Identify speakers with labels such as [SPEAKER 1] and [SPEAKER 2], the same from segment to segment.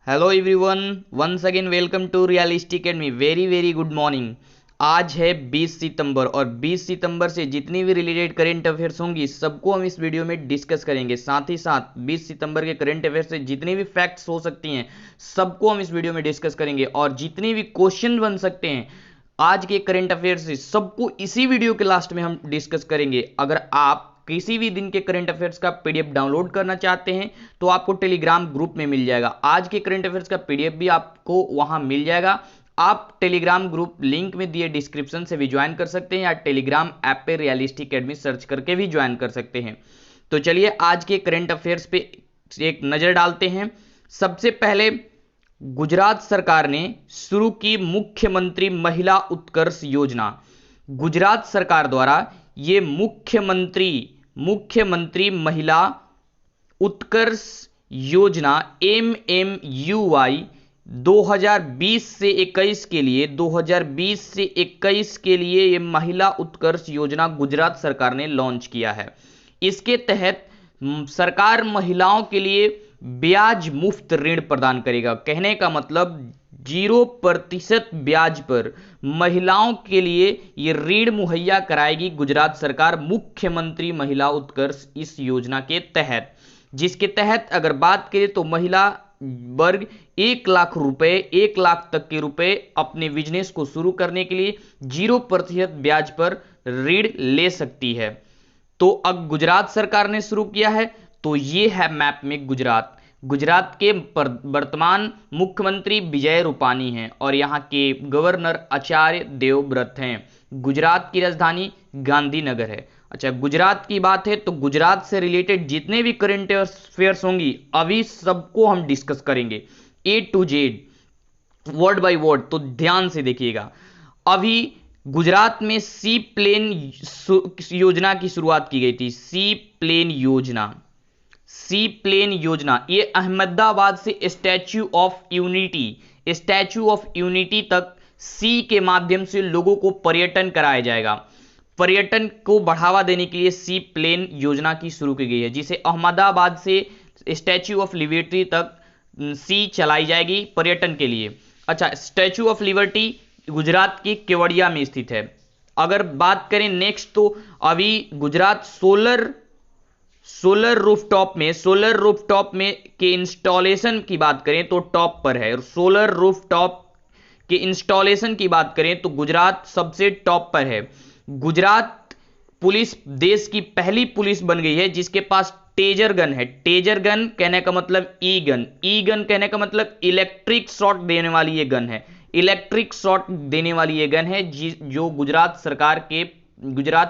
[SPEAKER 1] Hello everyone, once again welcome to realistic academy. Very very good morning. आज है 20 सितंबर और 20 सितंबर से जितनी भी रिलेटेड करंट अफेयर्स होंगी सबको हम इस वीडियो में डिस्कस करेंगे। साथ ही साथ 20 सितंबर के करंट अफेयर्स से जितनी भी फैक्ट्स हो सकती हैं सबको हम इस वीडियो में डिस्कस करेंगे, और जितने भी क्वेश्चन बन सकते हैं आज के करंट अफेयर्स से सबको इसी वीडियो के लास्ट में हम डिस्कस करेंगे। अगर आप किसी भी दिन के करंट अफेयर्स का पीडीएफ डाउनलोड करना चाहते हैं तो आपको टेलीग्राम ग्रुप में मिल जाएगा। आज के करंट अफेयर्स का पीडीएफ भी आपको वहां मिल जाएगा। आप टेलीग्राम ग्रुप लिंक में दिए डिस्क्रिप्शन से भी ज्वाइन कर सकते हैं, या टेलीग्राम ऐप पे रियलिस्टिक एकेडमी सर्च करके भी ज्वाइन कर सकते हैं। तो चलिए आज के करंट अफेयर्स पे एक नजर डालते हैं। सबसे पहले गुजरात सरकार ने शुरू की मुख्यमंत्री महिला उत्कर्ष योजना। गुजरात सरकार द्वारा ये मुख्यमंत्री महिला उत्कर्ष योजना MMUY 2020 से 21 के लिए 2020 से 21 के लिए ये महिला उत्कर्ष योजना गुजरात सरकार ने लॉन्च किया है। इसके तहत सरकार महिलाओं के लिए ब्याज मुफ्त ऋण प्रदान करेगा। कहने का मतलब 0% ब्याज पर महिलाओं के लिए ये ऋण मुहैया कराएगी गुजरात सरकार मुख्यमंत्री महिला उत्कर्ष इस योजना के तहत। जिसके तहत अगर बात करें तो महिला वर्ग 1 लाख रुपए 1 लाख तक के रुपए अपने बिजनेस को शुरू करने के लिए 0% ब्याज पर ऋण ले सकती है। तो अब गुजरात सरकार ने शुरू किया है। तो ये है मैप में गुजरात के वर्तमान मुख्यमंत्री विजय रूपानी हैं और यहाँ के गवर्नर आचार्य देवव्रत हैं। गुजरात की राजधानी गांधीनगर है। अच्छा, गुजरात की बात है तो गुजरात से रिलेटेड जितने भी करंट अफेयर्स होंगी अभी सबको हम डिस्कस करेंगे A to Z, word by word. तो ध्यान से देखिएगा। अभी गुजरात में सी प्लेन योजना की शुरुआत की गई थी। सी प्लेन योजना ये अहमदाबाद से स्टैच्यू ऑफ यूनिटी तक सी के माध्यम से लोगों को पर्यटन कराया जाएगा। पर्यटन को बढ़ावा देने के लिए सी प्लेन योजना की शुरू की गई है, जिसे अहमदाबाद से स्टैच्यू ऑफ लिबर्टी तक सी चलाई जाएगी पर्यटन के लिए। अच्छा, स्टैच्यू ऑफ लिबर्टी गुजरात के केवड़िया में स्थित है। अगर बात करें नेक्स्ट, तो अभी गुजरात सोलर रूफटॉप में के इंस्टॉलेशन की बात करें तो टॉप पर है। सोलर रूफटॉप के इंस्टॉलेशन की बात करें तो गुजरात सबसे टॉप पर है। गुजरात पुलिस देश की पहली पुलिस बन गई है जिसके पास टेजर गन है। टेजर गन कहने का मतलब ई गन कहने का मतलब इलेक्ट्रिक शॉट देने वाली ये गन है। जो गुजरात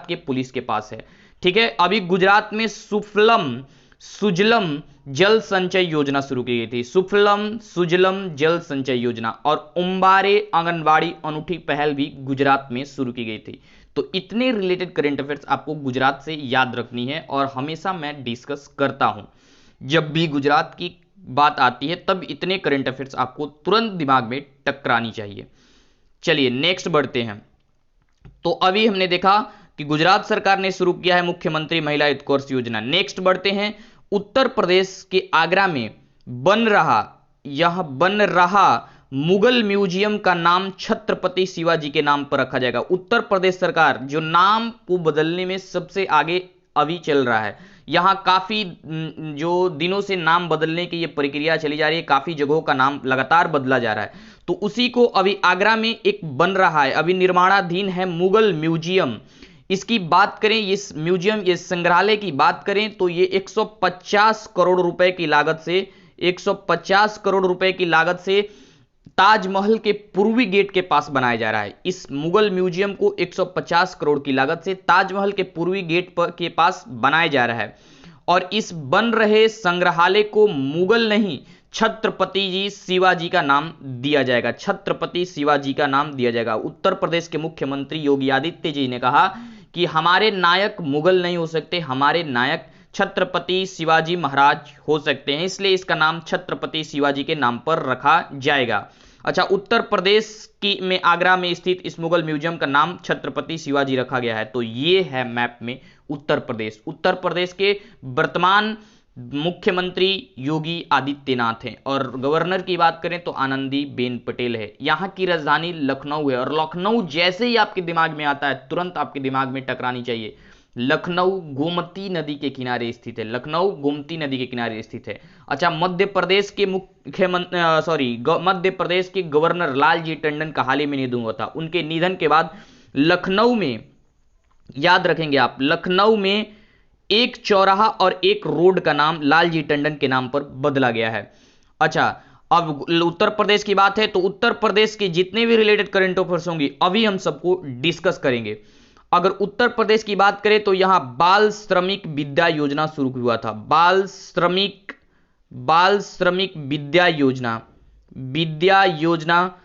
[SPEAKER 1] के पुलिस के पास है। ठीक है। अभी गुजरात में सुजलम जल संचय योजना शुरू की गई थी। सुजलम जल संचय योजना और उम्बारे आंगनबाड़ी अनूठी पहल भी गुजरात में शुरू की गई थी। तो इतने रिलेटेड करंट अफेयर्स आपको गुजरात से याद रखनी है और हमेशा मैं डिस्कस करता हूं। जब भी गुजरात की बात आती है तब इतने करंट अफेयर्स आपको तुरंत दिमाग में टकरानी चाहिए। चलिए नेक्स्ट बढ़ते हैं। तो अभी हमने देखा कि गुजरात सरकार ने शुरू किया है मुख्यमंत्री महिला उत्कर्ष योजना। नेक्स्ट बढ़ते हैं। उत्तर प्रदेश के आगरा में बन रहा मुगल म्यूजियम का नाम छत्रपति शिवाजी के नाम पर रखा जाएगा। उत्तर प्रदेश सरकार जो नाम को बदलने में सबसे आगे अभी चल रहा है। यहां काफी जो दिनों से नाम बदलने की ये प्रक्रिया चली जा रही है, काफी जगहों का नाम लगातार बदला जा रहा है। तो उसी को अभी आगरा में एक बन रहा है, अभी निर्माणाधीन है मुगल म्यूजियम। इसकी बात करें, इस म्यूजियम ये संग्रहालय की बात करें तो ये 150 करोड़ रुपए की लागत से ताजमहल के पूर्वी गेट के पास बनाया जा रहा है। इस मुगल म्यूजियम को 150 करोड़ की लागत से ताजमहल के पूर्वी गेट के पास बनाया जा रहा है। और इस बन रहे संग्रहालय को मुगल नहीं छत्रपति शिवाजी का नाम दिया जाएगा। उत्तर प्रदेश के मुख्यमंत्री योगी आदित्य जी ने कहा कि हमारे नायक मुगल नहीं हो सकते, हमारे नायक छत्रपति शिवाजी महाराज हो सकते हैं, इसलिए इसका नाम छत्रपति शिवाजी के नाम पर रखा जाएगा। अच्छा, उत्तर प्रदेश में आगरा में स्थित इस मुगल म्यूजियम का नाम छत्रपति शिवाजी रखा गया है। तो ये है मैप में उत्तर प्रदेश के वर्तमान मुख्यमंत्री योगी आदित्यनाथ हैं और गवर्नर की बात करें तो आनंदीबेन पटेल है। यहाँ की राजधानी लखनऊ है और लखनऊ जैसे ही आपके दिमाग में आता है तुरंत आपके दिमाग में टकरानी चाहिए, लखनऊ गोमती नदी के किनारे स्थित है। लखनऊ गोमती नदी के किनारे स्थित है। अच्छा, मध्य प्रदेश के मध्य प्रदेश के गवर्नर लालजी टंडन का हाल ही में निधन हुआ था। उनके निधन के बाद लखनऊ में, याद रखेंगे आप, लखनऊ में एक चौराहा और एक रोड का नाम लालजी टंडन के नाम पर बदला गया है। अच्छा, अब उत्तर प्रदेश की बात है तो उत्तर प्रदेश के जितने भी रिलेटेड करंट अफेयर्स होंगे अभी हम सबको डिस्कस करेंगे। अगर उत्तर प्रदेश की बात करें तो यहां बाल श्रमिक विद्या योजना शुरू हुआ था। बाल श्रमिक विद्या योजना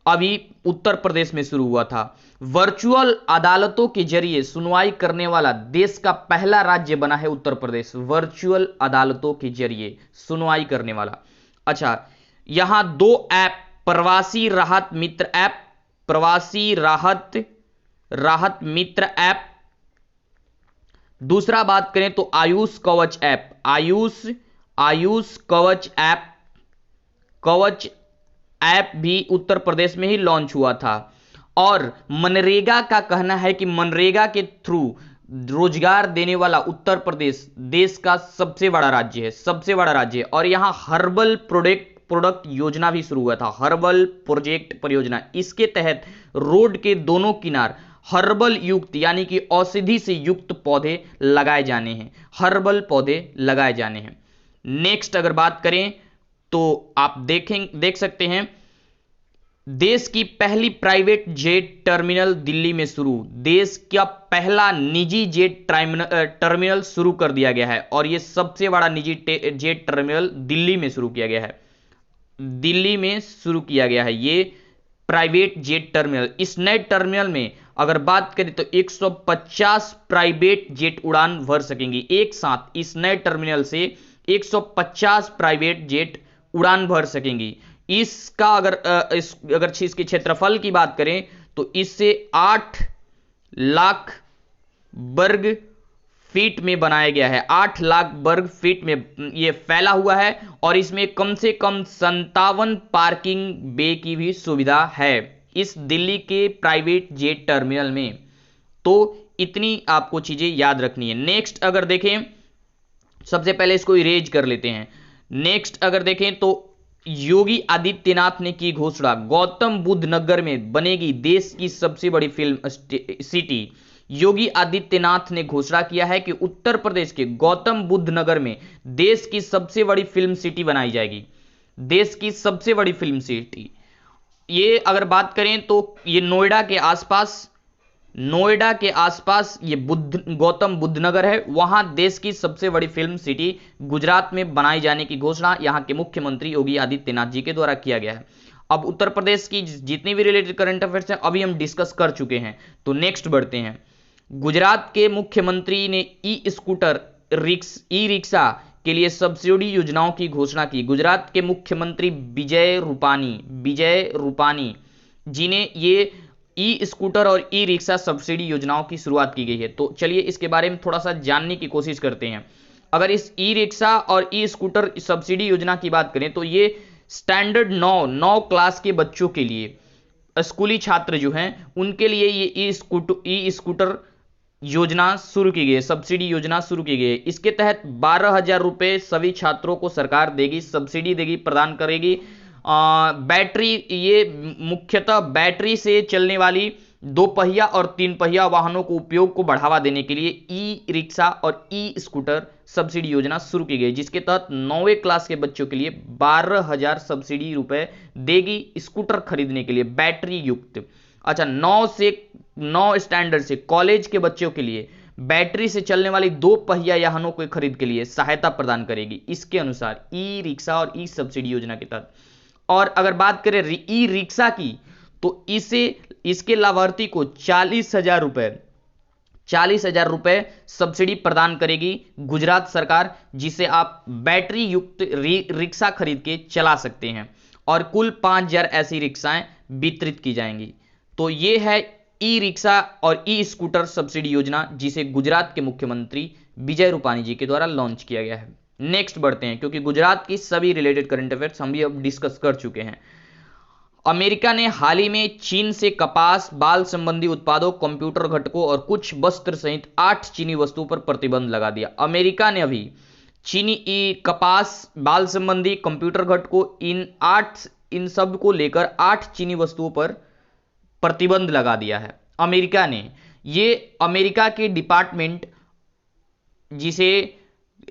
[SPEAKER 1] अभी उत्तर प्रदेश में शुरू हुआ था। वर्चुअल अदालतों के जरिए सुनवाई करने वाला देश का पहला राज्य बना है उत्तर प्रदेश, वर्चुअल अदालतों के जरिए सुनवाई करने वाला। अच्छा, यहां 2 ऐप, प्रवासी राहत मित्र ऐप, दूसरा बात करें तो आयुष कवच ऐप भी उत्तर प्रदेश में ही लॉन्च हुआ था। और मनरेगा का कहना है कि मनरेगा के थ्रू रोजगार देने वाला उत्तर प्रदेश देश का सबसे बड़ा राज्य है। और यहां हर्बल प्रोडक्ट योजना भी शुरू हुआ था, हर्बल प्रोजेक्ट परियोजना। इसके तहत रोड के दोनों किनार हर्बल युक्त यानी कि औषधि से युक्त पौधे लगाए जाने हैं, हर्बल पौधे लगाए जाने हैं। नेक्स्ट अगर बात करें तो आप देख सकते हैं, देश की पहली प्राइवेट जेट टर्मिनल दिल्ली में शुरू, देश का पहला निजी जेट टर्मिनल शुरू कर दिया गया है और यह सबसे बड़ा निजी जेट टर्मिनल दिल्ली में शुरू किया गया है, ये प्राइवेट जेट टर्मिनल। इस नए टर्मिनल में अगर बात करें तो 150 प्राइवेट जेट उड़ान भर सकेंगी एक साथ। इस नए टर्मिनल से 150 प्राइवेट जेट उड़ान भर सकेंगी। इसका अगर इसके क्षेत्रफल की बात करें तो इससे 8 लाख वर्ग फीट में बनाया गया है, 8 लाख वर्ग फीट में यह फैला हुआ है और इसमें कम से कम 57 पार्किंग बे की भी सुविधा है इस दिल्ली के प्राइवेट जेट टर्मिनल में। तो इतनी आपको चीजें याद रखनी है। नेक्स्ट अगर देखें, सबसे पहले इसको इरेज कर लेते हैं। नेक्स्ट अगर देखें तो योगी आदित्यनाथ ने की घोषणा, गौतम बुद्ध नगर में बनेगी देश की सबसे बड़ी फिल्म सिटी। योगी आदित्यनाथ ने घोषणा किया है कि उत्तर प्रदेश के गौतम बुद्ध नगर में देश की सबसे बड़ी फिल्म सिटी बनाई जाएगी, देश की सबसे बड़ी फिल्म सिटी। ये अगर बात करें तो ये नोएडा के आसपास ये गौतम बुद्ध नगर है, वहां देश की सबसे बड़ी फिल्म सिटी गुजरात में बनाई जाने की घोषणा यहां के मुख्यमंत्री योगी आदित्यनाथ जी के द्वारा किया गया है। अब उत्तर प्रदेश की जितनी भी रिलेटेड करंट अफेयर्स हैं अभी हम डिस्कस कर चुके हैं, तो नेक्स्ट बढ़ते हैं। गुजरात के मुख्यमंत्री ने ई रिक्शा के लिए सब्सिडी योजनाओं की घोषणा की। गुजरात के मुख्यमंत्री विजय रूपानी जी ने ये ई स्कूटर और ई रिक्शा सब्सिडी योजनाओं की शुरुआत की गई है। तो चलिए इसके बारे में थोड़ा सा जानने की कोशिश करते हैं। अगर इस ई रिक्शा और ई स्कूटर सब्सिडी योजना की बात करें तो ये स्टैंडर्ड 9 क्लास के बच्चों के लिए, स्कूली छात्र जो हैं उनके लिए ये ई स्कूटर योजना शुरू की गई है, सब्सिडी योजना शुरू की गई है। इसके तहत 12,000 रुपए सभी छात्रों को सरकार देगी, सब्सिडी देगी, प्रदान करेगी। बैटरी, ये मुख्यतः बैटरी से चलने वाली 2 पहिया और 3 पहिया वाहनों को उपयोग को बढ़ावा देने के लिए ई रिक्शा और ई स्कूटर सब्सिडी योजना शुरू की गई, जिसके तहत 9वीं क्लास के बच्चों के लिए 12,000 सब्सिडी रुपए देगी स्कूटर खरीदने के लिए बैटरी युक्त। अच्छा, 9 स्टैंडर्ड से कॉलेज के बच्चों के लिए बैटरी से चलने वाली 2 पहिया वाहनों को खरीद के लिए सहायता प्रदान करेगी, इसके अनुसार ई रिक्शा और ई सब्सिडी योजना के तहत। और अगर बात करें ई रिक्शा की तो इसके लाभार्थी को 40,000 रुपए सब्सिडी प्रदान करेगी गुजरात सरकार, जिसे आप बैटरी युक्त रिक्शा खरीद के चला सकते हैं और कुल 5,000 ऐसी रिक्शाएं वितरित की जाएंगी। तो ये है ई रिक्शा और ई स्कूटर सब्सिडी योजना, जिसे गुजरात के मुख्यमंत्री विजय रूपानी जी के द्वारा लॉन्च किया गया है। नेक्स्ट बढ़ते हैं, क्योंकि गुजरात की सभी रिलेटेड करंट अफेयर्स हम भी अब डिस्कस कर चुके हैं। अमेरिका ने हाल ही में चीन से कपास, बाल संबंधी उत्पादों, कंप्यूटर घटकों और कुछ वस्त्र सहित 8 चीनी वस्तुओं पर प्रतिबंध लगा दिया। अमेरिका ने अभी चीनी कपास, बाल संबंधी, कंप्यूटर घटकों, इन सब को लेकर 8 चीनी वस्तुओं पर प्रतिबंध लगा दिया है अमेरिका ने। ये अमेरिका के डिपार्टमेंट, जिसे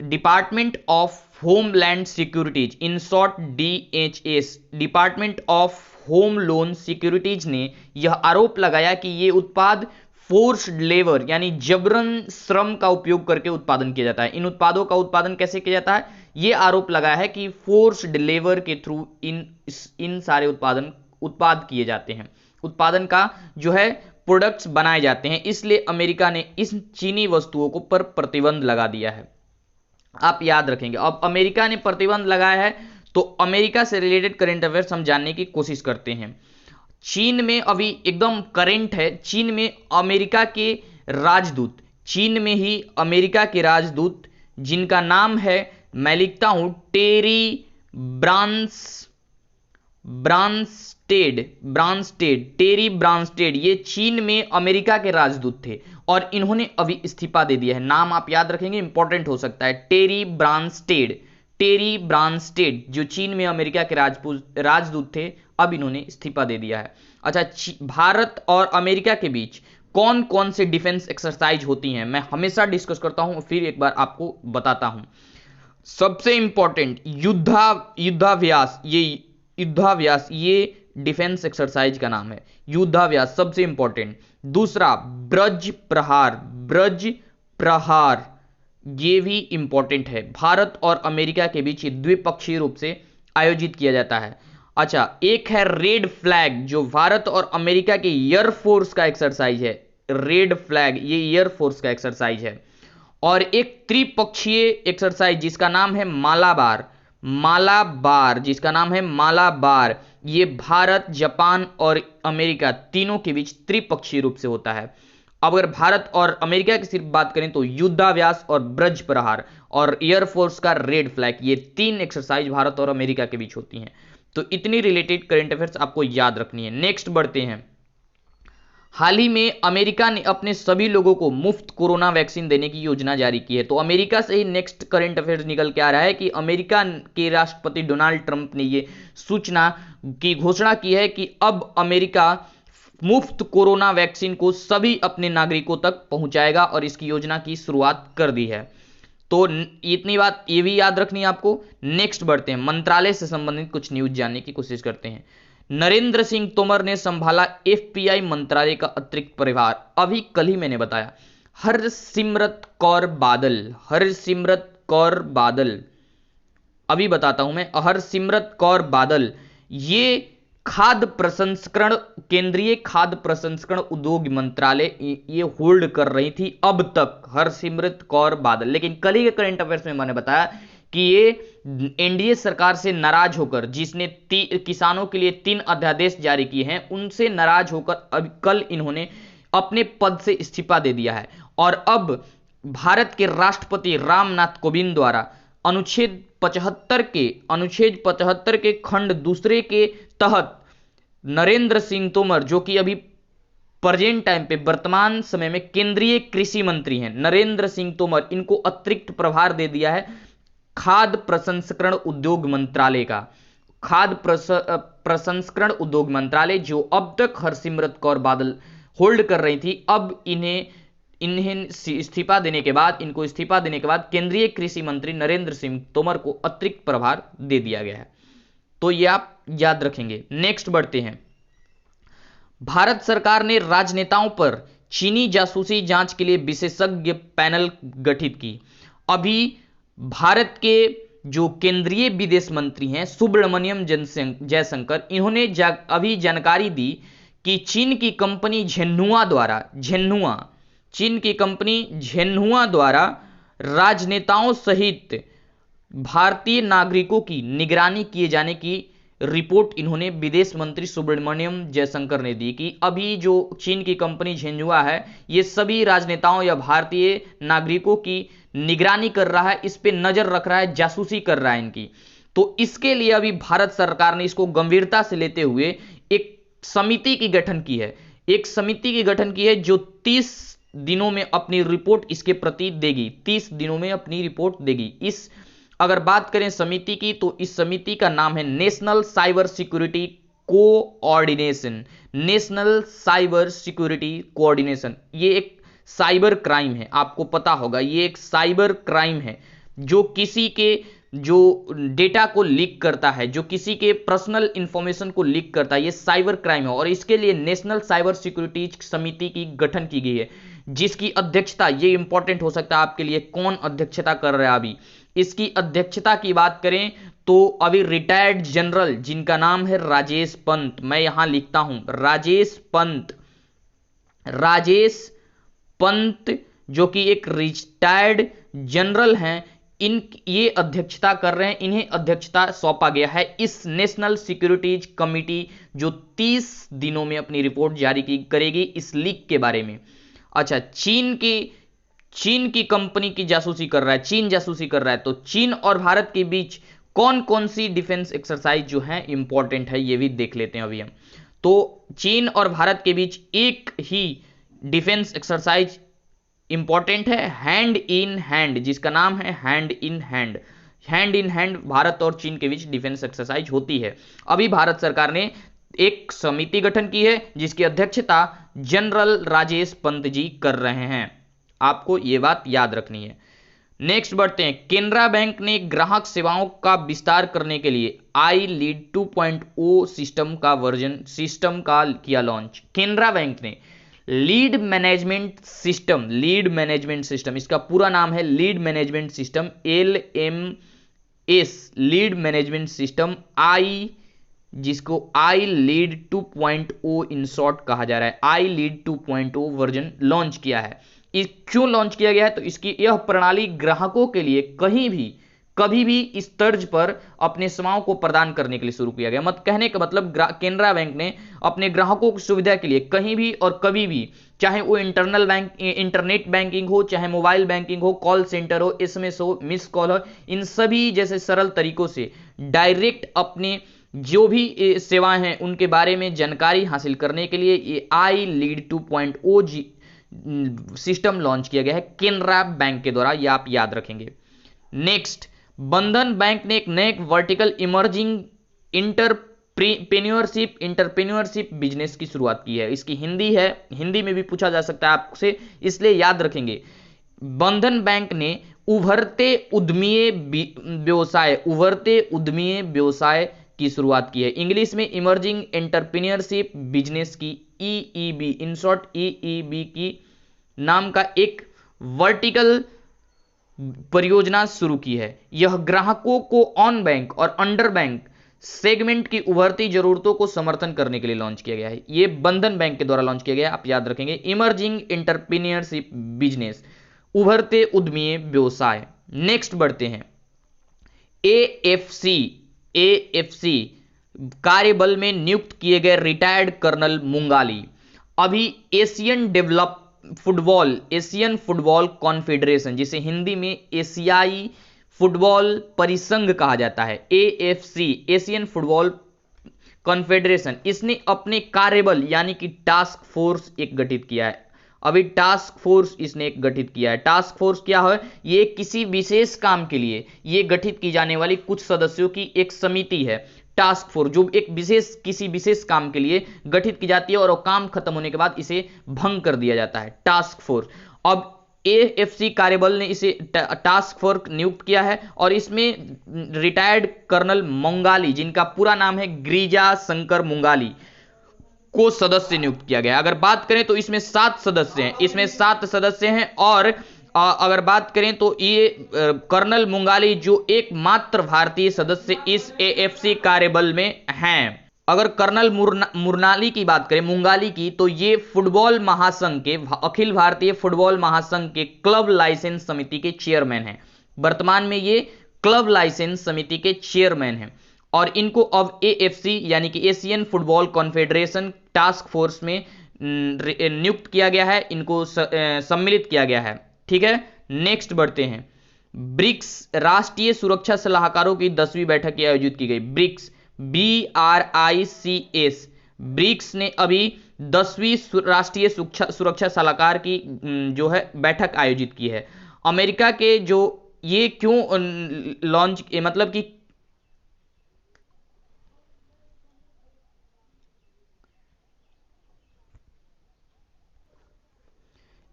[SPEAKER 1] department of homeland securities, in short DHS, department of home loan securities ने यह आरोप लगाया कि ये उत्पाद फोर्स्ड लेबर यानी जबरन श्रम का उपयोग करके उत्पादन किया जाता है। इन उत्पादों का उत्पादन कैसे किया जाता है, ये आरोप लगाया है कि फोर्स्ड लेबर के थ्रू इन सारे उत्पाद किए जाते हैं, उत्पादन का जो है प्रोडक्ट्स बनाए जाते हैं। इसलिए अमेरिका ने इस चीनी वस्तुओं को पर प्रतिबंध लगा दिया है। आप याद रखेंगे, अब अमेरिका ने प्रतिबंध लगाया है तो अमेरिका से रिलेटेड करंट अफेयर्स हम जानने की कोशिश करते हैं। चीन में अभी एकदम करंट है, चीन में अमेरिका के राजदूत, चीन में ही अमेरिका के राजदूत जिनका नाम है, मैं लिखता हूं, टेरी ब्रांस्टेड, ये चीन में अमेरिका के राजदूत थे और इन्होंने अभी इस्तीफा दे दिया है। नाम आप याद रखेंगे, इंपॉर्टेंट हो सकता है। टेरी ब्रांस्टेड जो चीन में अमेरिका के राजदूत थे, अब इन्होंने इस्तीफा दे दिया है। अच्छा, भारत और अमेरिका के बीच कौन कौन से डिफेंस एक्सरसाइज होती हैं, मैं हमेशा डिस्कस करता हूं, फिर एक बार आपको बताता हूं। सबसे इंपॉर्टेंट युद्धाभ्यास, ये डिफेंस एक्सरसाइज का नाम है, युद्धाभ्यास सबसे इंपॉर्टेंट। दूसरा ब्रज प्रहार, ये भी इंपॉर्टेंट है, भारत और अमेरिका के बीच द्विपक्षीय रूप से आयोजित किया जाता है। अच्छा, एक है रेड फ्लैग, जो भारत और अमेरिका के एयरफोर्स का एक्सरसाइज है, रेड फ्लैग ये एयरफोर्स का एक्सरसाइज है। और एक त्रिपक्षीय एक्सरसाइज जिसका नाम है मालाबार, ये भारत, जापान और अमेरिका तीनों के बीच त्रिपक्षीय रूप से होता है। अब अगर भारत और अमेरिका की सिर्फ बात करें तो युद्धाभ्यास और ब्रज प्रहार और एयरफोर्स का रेड फ्लैग, ये 3 एक्सरसाइज भारत और अमेरिका के बीच होती हैं। तो इतनी रिलेटेड करंट अफेयर्स आपको याद रखनी है। नेक्स्ट बढ़ते हैं। हाल ही में अमेरिका ने अपने सभी लोगों को मुफ्त कोरोना वैक्सीन देने की योजना जारी की है। तो अमेरिका से ही नेक्स्ट करंट अफेयर्स निकल के आ रहा है कि अमेरिका के राष्ट्रपति डोनाल्ड ट्रंप ने ये सूचना की घोषणा की है कि अब अमेरिका मुफ्त कोरोना वैक्सीन को सभी अपने नागरिकों तक पहुंचाएगा और इसकी योजना की शुरुआत कर दी है। तो इतनी बात ये भी याद रखनी है आपको। नेक्स्ट बढ़ते हैं, मंत्रालय से संबंधित कुछ न्यूज जानने की कोशिश करते हैं। नरेंद्र सिंह तोमर ने संभाला FPI मंत्रालय का अतिरिक्त प्रभार। अभी कल ही मैंने बताया, हरसिमरत कौर बादल, अभी बताता हूं मैं, हरसिमरत कौर बादल ये केंद्रीय खाद्य प्रसंस्करण उद्योग मंत्रालय ये होल्ड कर रही थी अब तक, हरसिमरत कौर बादल। लेकिन कल ही के करंट अफेयर्स में मैंने बताया कि ये NDA सरकार से नाराज होकर, जिसने किसानों के लिए 3 अध्यादेश जारी किए हैं, उनसे नाराज होकर अब कल इन्होंने अपने पद से इस्तीफा दे दिया है। और अब भारत के राष्ट्रपति रामनाथ कोविंद द्वारा अनुच्छेद 75 के खंड 2 के तहत नरेंद्र सिंह तोमर, जो कि अभी प्रेजेंट टाइम पे वर्तमान समय में केंद्रीय कृषि मंत्री हैं, नरेंद्र सिंह तोमर, इनको अतिरिक्त प्रभार दे दिया है खाद्य प्रसंस्करण उद्योग मंत्रालय का। खाद्य प्रसंस्करण उद्योग मंत्रालय जो अब तक हरसिमरत कौर बादल होल्ड कर रही थी, अब इस्तीफा देने के बाद, केंद्रीय कृषि मंत्री नरेंद्र सिंह तोमर को अतिरिक्त प्रभार दे दिया गया है। तो ये आप याद रखेंगे। नेक्स्ट बढ़ते हैं। भारत सरकार ने राजनेताओं पर चीनी जासूसी जांच के लिए विशेषज्ञ पैनल गठित की। अभी भारत के जो केंद्रीय विदेश मंत्री हैं सुब्रमण्यम जयशंकर, इन्होंने अभी जानकारी दी कि चीन की कंपनी झेन्हुआ द्वारा राजनेताओं सहित भारतीय नागरिकों की निगरानी किए जाने की रिपोर्ट इन्होंने विदेश मंत्री सुब्रमण्यम जयशंकर ने दी कि अभी जो चीन की कंपनी झिंझुआ है ये सभी राजनेताओं या भारतीय नागरिकों की निगरानी कर रहा है, इस पे नजर रख रहा है, जासूसी कर रहा है इनकी। तो इसके लिए अभी भारत सरकार ने इसको गंभीरता से लेते हुए एक समिति की गठन की है, एक समिति की गठन की है जो 30 दिनों में अपनी रिपोर्ट इसके प्रति देगी, 30 दिनों में अपनी रिपोर्ट देगी। इस अगर बात करें समिति की तो इस समिति का नाम है national cyber security coordination. National cyber security coordination ये एक साइबर क्राइम है, आपको पता होगा ये एक साइबर क्राइम है जो किसी के जो डेटा को लीक करता है, जो किसी के पर्सनल इंफॉर्मेशन को लीक करता है, ये साइबर क्राइम है। और इसके लिए नेशनल साइबर सिक्योरिटी समिति की गठन की गई है जिसकी अध्यक्षता, ये इंपॉर्टेंट हो सकता है आपके लिए, कौन अध्यक्षता कर रहा है अभी इसकी अध्यक्षता की बात करें तो अभी रिटायर्ड जनरल जिनका नाम है राजेश पंत, मैं यहां लिखता हूं राजेश पंत, राजेश पंत जो कि एक रिटायर्ड जनरल हैं, इन ये अध्यक्षता कर रहे हैं, इन्हें अध्यक्षता सौंपा गया है इस नेशनल सिक्योरिटीज कमिटी जो 30 दिनों में अपनी रिपोर्ट जारी करेगी इस लीक के बारे में। अच्छा, चीन की कंपनी की जासूसी कर रहा है, चीन जासूसी कर रहा है, तो चीन और भारत के बीच कौन कौन सी डिफेंस एक्सरसाइज जो है इंपॉर्टेंट है ये भी देख लेते हैं अभी हम। तो चीन और भारत के बीच एक ही डिफेंस एक्सरसाइज इंपॉर्टेंट है, हैंड इन हैंड, जिसका नाम है hand in hand. Hand in hand Bharat और चीन के बीच डिफेंस एक्सरसाइज होती है। अभी भारत सरकार ने एक समिति गठन की है जिसकी अध्यक्षता जनरल राजेश पंत जी कर रहे हैं, आपको यह बात याद रखनी है। नेक्स्ट बढ़ते हैं, केनरा बैंक ने ग्राहक सेवाओं का विस्तार करने के लिए आई लीड 2.0 सिस्टम का किया लॉन्च। केनरा बैंक ने लीड मैनेजमेंट सिस्टम, इसका पूरा नाम है lead management system, LMS, lead management system आई, जिसको आई लीड 2.0 इन शॉर्ट कहा जा रहा है, आई लीड 2.0 वर्जन लॉन्च किया है। क्यों लॉन्च किया गया है? तो इसकी यह प्रणाली ग्राहकों के लिए कहीं भी कभी भी इस तर्ज पर अपने सेवाओं को प्रदान करने के लिए शुरू किया गया। मत कहने का मतलब केनरा बैंक ने अपने ग्राहकों की सुविधा के लिए कहीं भी और कभी भी, चाहे वो इंटरनेट बैंकिंग हो, चाहे मोबाइल बैंकिंग हो, कॉल सेंटर हो, SMS हो, मिस कॉल हो, इन सभी जैसे सरल तरीकों से डायरेक्ट अपने जो भी सेवाएं हैं उनके बारे में जानकारी हासिल करने के लिए ये आई लीड 2.0 सिस्टम लॉन्च किया गया है केनरा बैंक के द्वारा, ये आप याद रखेंगे। नेक्स्ट, बंधन बैंक ने एक नए वर्टिकल इमर्जिंग इंटरप्रेन्योरशिप बिजनेस की शुरुआत की है। इसकी हिंदी है, हिंदी में भी पूछा जा सकता है आपसे, इसलिए याद रखेंगे। बंधन बैंक ने उभरते उद्यमीय व्यवसाय की शुरुआत की है। इंग्लिश में इमर्जिंग एंटरप्रेन्योरशिप बिजनेस की EEB, इन शॉर्ट EEB की नाम का एक वर्टिकल परियोजना शुरू की है। यह ग्राहकों को ऑन बैंक और अंडर बैंक सेगमेंट की उभरती जरूरतों को समर्थन करने के लिए लॉन्च किया गया है। यह बंधन बैंक के द्वारा लॉन्च किया गया है, आप याद रखेंगे। इमर्जिंग एंटरप्रेन्योरशिप बिजनेस, उभरते उद्यमीय व्यवसाय। नेक्स्ट बढ़ते हैं, AFC कार्यबल में नियुक्त किए गए रिटायर्ड कर्नल मुंगाली अभी एशियन फुटबॉल कॉन्फेडरेशन, जिसे हिंदी में एशियाई फुटबॉल परिसंघ कहा जाता है, AFC एशियन फुटबॉल कॉन्फेडरेशन, इसने अपने कार्यबल यानी कि टास्क फोर्स एक गठित किया है। अभी टास्क फोर्स इसने एक गठित किया है। टास्क फोर्स क्या है? ये किसी विशेष काम के लिए ये गठित की जाने वाली कुछ सदस्यों की एक समिति है। टास्क फोर्स जो किसी विशेष काम के लिए गठित की जाती है और वो काम खत्म होने के बाद इसे भंग कर दिया जाता है, टास्क फोर्स। अब AFC कार्यबल ने इसे टास्क फोर्स नियुक्त किया है और इसमें रिटायर्ड कर्नल मुंगाली, जिनका पूरा नाम है गिरिजा शंकर मुंगाली, को सदस्य नियुक्त किया गया। अगर बात करें तो इसमें 7 सदस्य हैं और अगर बात करें तो ये कर्नल मुंगाली जो एकमात्र भारतीय सदस्य इस AFC कार्यबल में हैं। अगर कर्नल मुरनाली की बात करें, मुंगाली की, तो ये फुटबॉल महासंघ के, अखिल भारतीय फुटबॉल महासंघ के क्लब लाइसेंस समिति के चेयरमैन हैं। वर्तमान में ये क्लब लाइसेंस समिति के चेयरमैन हैं और इनको अब एएफसी यानी कि Asian football confederation task force में नियुक्त किया गया है, इनको सम्मिलित किया गया है। ठीक है, नेक्स्ट बढ़ते हैं। ब्रिक्स राष्ट्रीय सुरक्षा सलाहकारों की 10वीं बैठक आयोजित की गई। ब्रिक्स BRICS ब्रिक्स ने अभी 10वीं राष्ट्रीय सुरक्षा सलाहकार की जो है बैठक आयोजित की है। अमेरिका के जो ये क्यों लॉन्च मतलब कि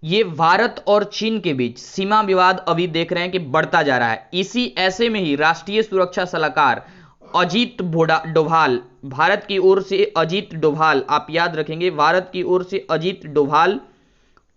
[SPEAKER 1] ये भारत और चीन के बीच सीमा विवाद अभी देख रहे हैं कि बढ़ता जा रहा है। इसी ऐसे में ही राष्ट्रीय सुरक्षा सलाहकार अजीत डोभाल, भारत की ओर से अजीत डोभाल, आप याद रखेंगे भारत की ओर से अजीत डोभाल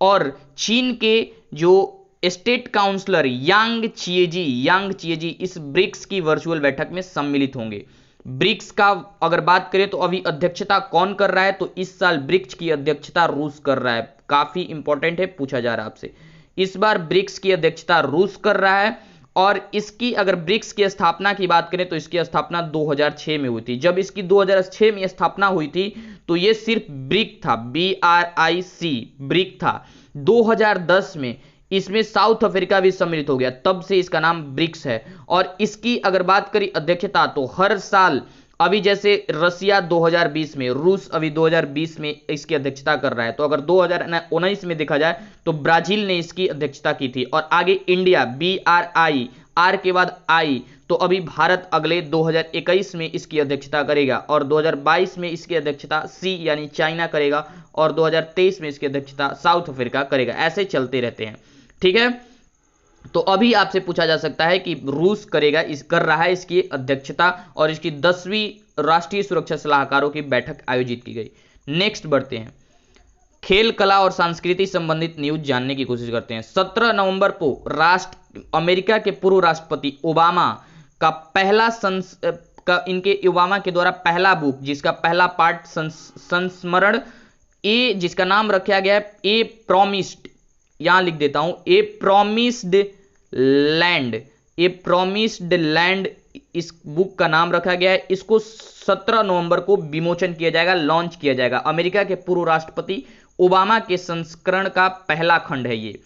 [SPEAKER 1] और चीन के जो स्टेट काउंसलर यांग चिएजी इस ब्रिक्स की वर्चुअल बैठक में सम्मिलित होंगे। ब्रिक्स का अगर बात करें तो अभी अध्यक्षता कौन कर रहा है, तो इस साल ब्रिक्स की अध्यक्षता रूस कर रहा है। काफी इंपॉर्टेंट है, पूछा जा रहा है आपसे। इस बार ब्रिक्स की अध्यक्षता रूस कर रहा है और इसकी अगर ब्रिक्स की स्थापना की बात करें तो इसकी स्थापना 2006 में हुई थी। जब इसकी 2006 में स्थापना हुई थी तो ये सिर्फ ब्रिक था, BRIC ब्रिक था। 2010 में इसमें साउथ अफ्रीका भी सम्मिलित हो गया, तब से इसका नाम ब्रिक्स है। और इसकी अगर बात करें अध्यक्षता तो हर साल, अभी जैसे रसिया 2020 में, रूस अभी 2020 में इसकी अध्यक्षता कर रहा है, तो अगर 2019 में देखा जाए तो ब्राजील ने इसकी अध्यक्षता की थी। और आगे इंडिया BRI, आर के बाद आई, तो अभी भारत अगले 2021 में इसकी अध्यक्षता करेगा और 2022 में इसकी अध्यक्षता सी यानी चाइना करेगा और 2023 में इसकी अध्यक्षता साउथ अफ्रीका करेगा। ऐसे चलते रहते हैं। ठीक है, तो अभी आपसे पूछा जा सकता है कि रूस कर रहा है इसकी अध्यक्षता और इसकी 10वीं राष्ट्रीय सुरक्षा सलाहकारों की बैठक आयोजित की गई। नेक्स्ट बढ़ते हैं, खेल कला और संस्कृति संबंधित न्यूज जानने की कोशिश करते हैं। 17 नवंबर को अमेरिका के पूर्व राष्ट्रपति ओबामा का इनके ओबामा के द्वारा पहला बुक जिसका पहला पार्ट संस्मरण जिसका नाम रखा गया है ए प्रॉमिस्ड, यहां लिख देता हूं, ए प्रॉमिस्ड लैंड इस बुक का नाम रखा गया है। इसको 17 नवंबर को विमोचन किया जाएगा, लॉन्च किया जाएगा। अमेरिका के पूर्व राष्ट्रपति ओबामा के संस्करण का पहला खंड है ये,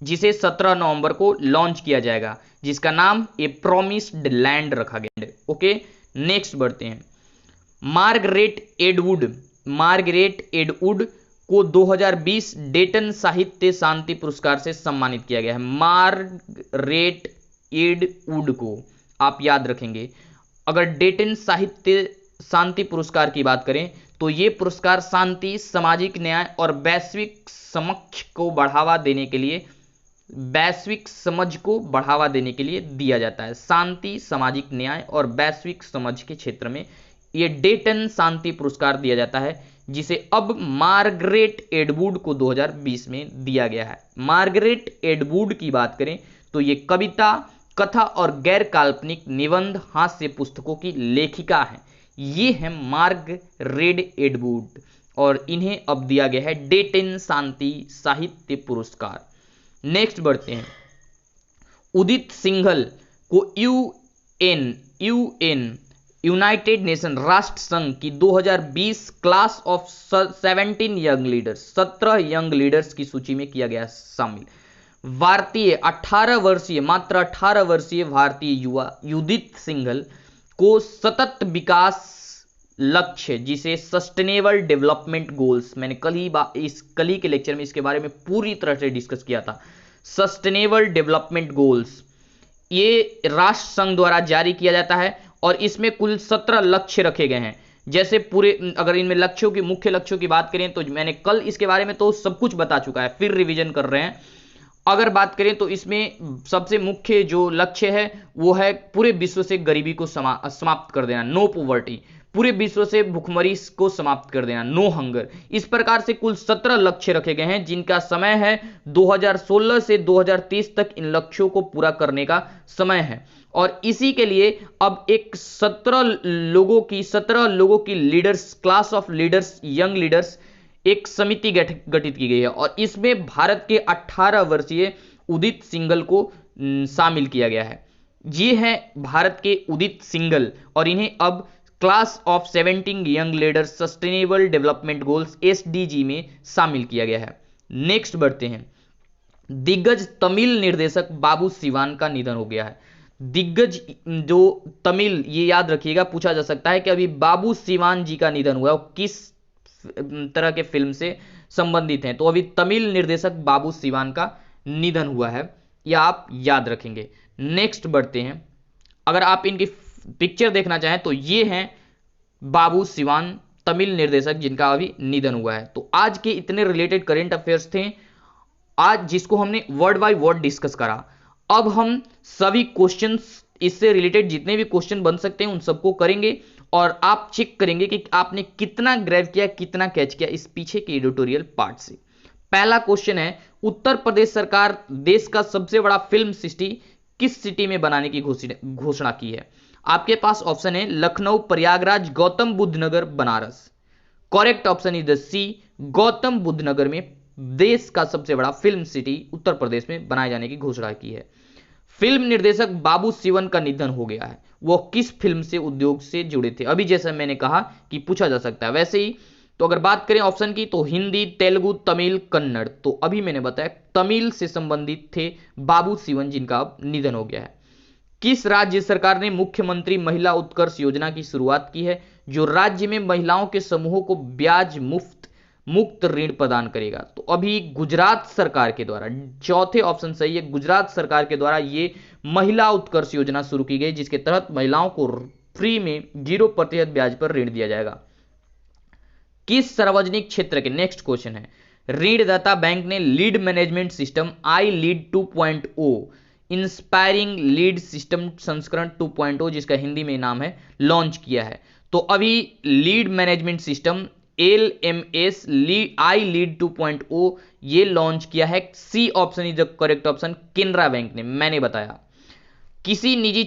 [SPEAKER 1] जिसे 17 नवंबर को लॉन्च किया जाएगा, जिसका नाम ए प्रॉमिस्ड लैंड रखा गया है। ओके, नेक्स्ट बढ़ते हैं। मार्गरेट एडवुड को 2020 डेटन साहित्य शांति पुरस्कार से सम्मानित किया गया है। मार्गरेट एडवुड को आप याद रखेंगे। अगर डेटन साहित्य शांति पुरस्कार की बात करें तो यह पुरस्कार शांति, सामाजिक न्याय और वैश्विक समझ को बढ़ावा देने के लिए दिया जाता है। शांति, सामाजिक न्याय और वैश्विक समझ के क्षेत्र में यह डेटन शांति पुरस्कार दिया जाता है, जिसे अब मार्गरेट एडवुड को 2020 में दिया गया है। मार्गरेट एडवुड की बात करें तो ये कविता, कथा और गैर काल्पनिक निबंध, हास्य पुस्तकों की लेखिका है। ये है मार्गरेट एडवुड और इन्हें अब दिया गया है डेटन शांति साहित्य पुरस्कार। नेक्स्ट बढ़ते हैं। उदित सिंघल को यूनाइटेड नेशन राष्ट्र संघ की 2020 class of 17 young leaders, 17 young leaders की सूची में किया गया शामिल। भारतीय 18 वर्षीय भारतीय युवा उदित सिंघल को सतत विकास लक्ष्य, जिसे सस्टेनेबल डेवलपमेंट गोल्स, मैंने कल ही के लेक्चर में इसके बारे में पूरी तरह से डिस्कस किया था। सस्टेनेबल डेवलपमेंट गोल्स ये राष्ट्र संघ द्वारा जारी किया जाता है और इसमें कुल 17 लक्ष्य रखे गए हैं। जैसे अगर इनमें मुख्य लक्ष्यों की बात करें तो मैंने कल इसके बारे में तो सब कुछ बता चुका है, फिर रिवीजन कर रहे हैं। अगर बात करें तो इसमें सबसे मुख्य जो लक्ष्य है वो है पूरे विश्व से गरीबी को समाप्त कर देना, नो पॉवर्टी, पूरे विश्व से भूखमरी को समाप्त कर देना, नो हंगर। इस प्रकार से कुल 17 लक्ष्य रखे गए हैं, जिनका समय है 2016 से 2030 तक इन लक्ष्यों को पूरा करने का समय है। और इसी के लिए अब एक 17 लोगों की leaders, class of leaders, young leaders, एक समिति गठित की गई है और इसमें भारत के 18 वर्षीय उदित सिंघल को शामिल किया गया है। ये हैं भारत के उदित सिंघल और इन्हें अब class of 17 young leaders sustainable development goals SDG में शामिल किया गया है। नेक्स्ट बढ़ते हैं, दिग्गज तमिल निर्देशक बाबू सिवान का निधन हो गया है। दिग्गज जो तमिल, ये याद रखिएगा, पूछा जा सकता है कि अभी बाबू सिवान जी का निधन हुआ है, किस तरह के फिल्म से संबंधित हैं। तो अभी तमिल निर्देशक बाबू सिवान का निधन हुआ है, यह आप याद रखेंगे। नेक्स्ट बढ़ते हैं, अगर आप इनकी पिक्चर देखना चाहें तो ये हैं बाबू सिवान, तमिल निर्देशक जिनका अभी निधन हुआ है। तो आज के इतने रिलेटेड करंट अफेयर्स थे आज, जिसको हमने वर्ड बाय वर्ड डिस्कस करा। अब हम सभी क्वेश्चंस, इससे रिलेटेड जितने भी क्वेश्चन बन सकते हैं उन सबको करेंगे और आप चेक करेंगे कि आपने कितना ग्रैब किया, कितना कैच किया इस पीछे के एडिटोरियल पार्ट से। पहला क्वेश्चन है, उत्तर प्रदेश सरकार देश का सबसे बड़ा फिल्म सिटी किस सिटी में बनाने की घोषणा की है। आपके पास ऑप्शन है Lucknow, Prayagraj, Gautam Buddh Nagar, Banaras. Correct option is the C, Gautam Buddh Nagar में देश का सबसे बड़ा फिल्म सिटी उत्तर प्रदेश में बनाए जाने की घोषणा की है। फिल्म निर्देशक बाबू सिवन का निधन हो गया है, वो किस फिल्म से उद्योग से जुड़े थे। अभी जैसा मैंने कहा कि पूछा जा सकता है, वैसे ही तो अगर बात करें ऑप्शन की तो हिंदी, तेलुगु, तमिल, कन्नड़। तो अभी मैंने बताया तमिल से संबंधित थे बाबू सिवन जिनका अब निधन हो गया है। किस राज्य सरकार ने मुख्यमंत्री महिला उत्कर्ष योजना की शुरुआत की है, जो राज्य में महिलाओं के समूहों को ब्याज मुक्त ऋण प्रदान करेगा। तो अभी गुजरात सरकार के द्वारा, चौथे ऑप्शन सही है, गुजरात सरकार के द्वारा ये महिला उत्कर्ष योजना शुरू की गई, जिसके तहत महिलाओं को फ्री में 0% ब्याज पर ऋण दिया जाएगा। किस सार्वजनिक क्षेत्र के, नेक्स्ट क्वेश्चन है, ऋणदाता बैंक ने lead management system iLead 2.0 inspiring lead system संस्करण 2.0, जिसका हिंदी में नाम है, लॉन्च किया है। तो अभी lead management system LMS iLead 2.0 ये लॉन्च किया है। C option is the correct option, Canara Bank ने, मैंने बताया। किस निजी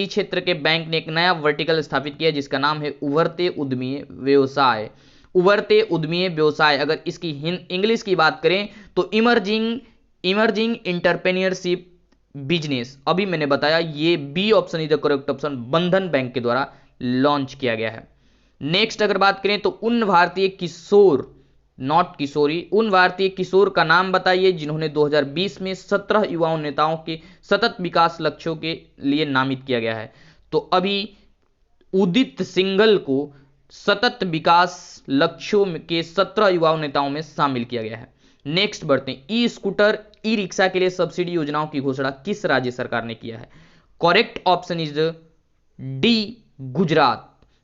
[SPEAKER 1] क्षेत्र के बैंक ने एक नया वर्टिकल स्थापित किया जिसका नाम है उभरते उद्यमी व्यवसाय। उभरते उद्यमी व्यवसाय, अगर इसकी इंग्लिश की बात करें तो इमर्जिंग एंटरप्रेन्योरशिप बिजनेस। अभी मैंने बताया ये B option is the correct option, Bandhan Bank के द्वारा लॉन्च किया गया है। नेक्स्ट अगर बात करें तो उन भारतीय किशोर का नाम बताइए जिन्होंने 2020 में 17 युवा नेताओं के सतत विकास लक्ष्यों के लिए नामित किया गया है। तो अभी उदित सिंघल को सतत विकास लक्ष्यों के 17 युवा नेताओं में शामिल किया गया है। नेक्स्ट बढ़ते हैं, ई स्कूटर, ई रिक्शा के लिए सब्सिडी योजनाओं की घोषणा किस राज्य सरकार ने किया है। Correct option is D,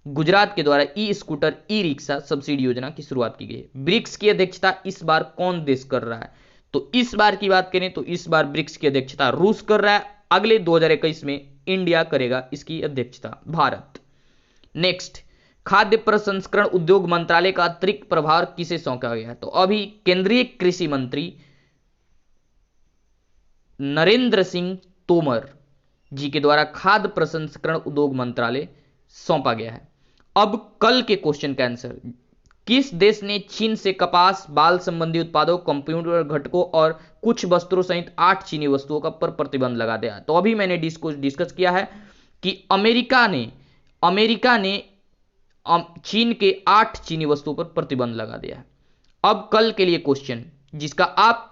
[SPEAKER 1] Gujarat के द्वारा e scooter, e rickshaw subsidy योजना की शुरुआत की गई है। ब्रिक्स की अध्यक्षता इस बार कौन देश कर रहा है। तो इस बार की बात करें तो इस बार ब्रिक्स की अध्यक्षता रूस कर रहा है, अगले 2021 में इंडिया करेगा इसकी अध्यक्षता, भारत। नेक्स्ट, खाद्य प्रसंस्करण उद्योग मंत्रालय का अतिरिक्त प्रभार किसे सौंपा गया है। तो अभी केंद्रीय कृषि मंत्री नरेंद्र सिंह तोमर जी के द्वारा खाद्य प्रसंस्करण उद्योग मंत्रालय सौंपा गया है। अब कल के क्वेश्चन का आंसर, किस देश ने चीन से कपास, बाल संबंधी उत्पादों, कंप्यूटर घटकों और कुछ वस्त्रों सहित 8 चीनी वस्तुओं का पर प्रतिबंध लगा दिया। तो अभी मैंने डिस्कस किया है कि अमेरिका ने चीन के 8 चीनी वस्तुओं पर प्रतिबंध लगा दिया है। अब कल के लिए क्वेश्चन जिसका आप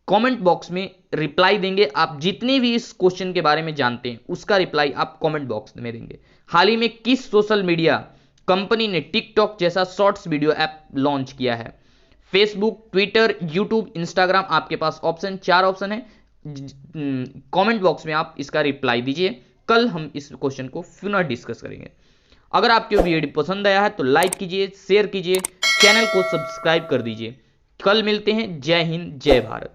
[SPEAKER 1] कमेंट बॉक्स में रिप्लाई देंगे, आप जितने भी इस क्वेश्चन के बारे में जानते हैं उसका रिप्लाई आप कमेंट बॉक्स में देंगे। हाल ही में किस सोशल मीडिया कंपनी ने टिकटॉक जैसा शॉर्ट्स वीडियो ऐप लॉन्च किया है। फेसबुक, ट्विटर, यूट्यूब, इंस्टाग्राम, आपके पास 4 ऑप्शन है। कमेंट बॉक्स में आप इसका रिप्लाई दीजिए, कल हम इस क्वेश्चन को पुनः डिस्कस करेंगे। अगर आपको वीडियो पसंद आया है तो लाइक कीजिए, शेयर कीजिए, चैनल को सब्सक्राइब कर दीजिए। कल मिलते हैं। जय हिंद, जय भारत।